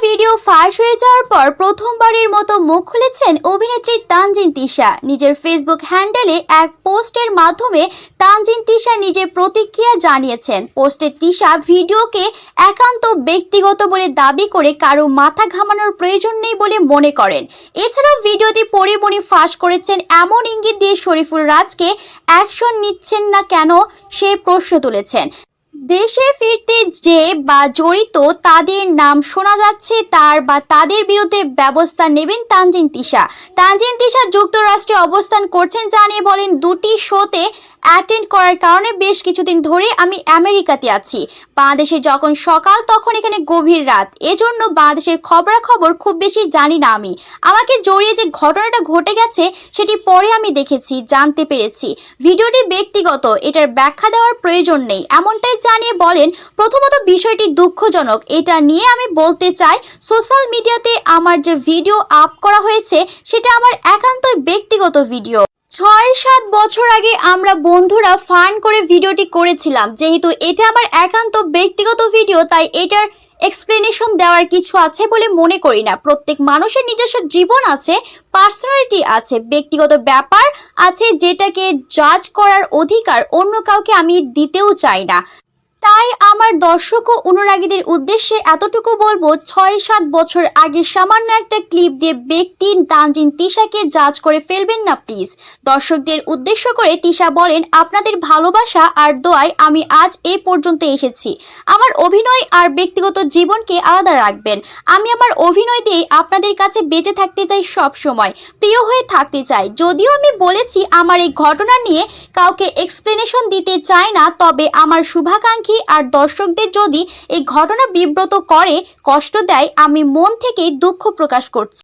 Video ফাঁস হয়ে যাওয়ার পর প্রথমবারের মতো মুখ খুলেছেন অভিনেত্রী তানজিন তিশা। নিজের ফেসবুক হ্যান্ডেলে এক পোস্টের মাধ্যমে তানজিন তিশা নিজের প্রতিক্রিয়া জানিয়েছেন। পোস্টে তিশা ভিডিওকে একান্ত ব্যক্তিগত বলে দাবি করে কারো মাথা ঘামানোর প্রয়োজন নেই বলে মনে করেন। এছাড়াও ভিডিওটি পরিমণি ফাঁস করেছেন এমন ইঙ্গিত দিয়ে শরীফুল রাজকে অ্যাকশন নিচ্ছেন না কেন সে প্রশ্ন তুলেছেন। দেশে ফিরতে যে বা জড়িত তাদের নাম শোনা যাচ্ছে, তাদের বিরুদ্ধে ব্যবস্থা নেবেন তানজিন তিশা। তানজিন তিশা যুক্তরাষ্ট্রে অবস্থান করছেন জানিয়ে বলেন, দুটি শোতে অ্যাটেন্ড করার কারণে বেশ কিছুদিন ধরে আমি আমেরিকাতে আছি। বাংলাদেশে যখন সকাল তখন এখানে গভীর রাত, এজন্য বাংলাদেশের খবরাখবর খুব বেশি জানি না। আমাকে জড়িয়ে যে ঘটনাটা ঘটে গেছে সেটি পরে আমি দেখেছি, জানতে পেরেছি। ভিডিওটি ব্যক্তিগত, এটার ব্যাখ্যা দেওয়ার প্রয়োজন নেই এমনটাই জানিয়ে বলেন, প্রথমত বিষয়টি দুঃখজনক। এটা নিয়ে আমি বলতে চাই, সোশ্যাল মিডিয়াতে আমার যে ভিডিও আপ করা হয়েছে সেটা আমার একান্তই ব্যক্তিগত ভিডিও। ৬-৭ বছর আগে আমরা বন্ধুরা ফান করে ভিডিওটি করেছিলাম। যেহেতু এটা আমার একান্ত ব্যক্তিগত ভিডিও, তাই এটার এক্সপ্লেনেশন দেওয়ার কিছু আছে বলে মনে করি না। প্রত্যেক মানুষের নিজস্ব জীবন আছে, পার্সোনালিটি আছে, ব্যক্তিগত ব্যাপার আছে, যেটাকে জাজ করার অধিকার অন্য কাউকে আমি দিতেও চাই না। তাই আমার দর্শক ও অনুরাগীদের উদ্দেশ্যে এতটুকু বলবো, ৬-৭ বছর আগে সামান্য একটা ক্লিপ দিয়ে ব্যক্তি তানজিন তিশাকে জাজ করে ফেলবেন না প্লিজ। দর্শকদের উদ্দেশ্য করে তিশা বলেন, আপনাদের ভালোবাসা আর দোয়ায় আমি আজ এই পর্যন্ত এসেছি। আমার অভিনয় আর ব্যক্তিগত জীবনকে আলাদা রাখবেন। আমি আমার অভিনয় দিয়ে আপনাদের কাছে বেঁচে থাকতে চাই, সব সময় প্রিয় হয়ে থাকতে চাই। যদিও আমি বলেছি আমার এই ঘটনা নিয়ে কাউকে এক্সপ্লেনেশন দিতে চাই না, তবে আমার শুভাকাঙ্ক্ষী আর দর্শকদের যদি এই ঘটনা বিব্রত করে, কষ্ট দেয়, আমি মন থেকেই দুঃখ প্রকাশ করছি।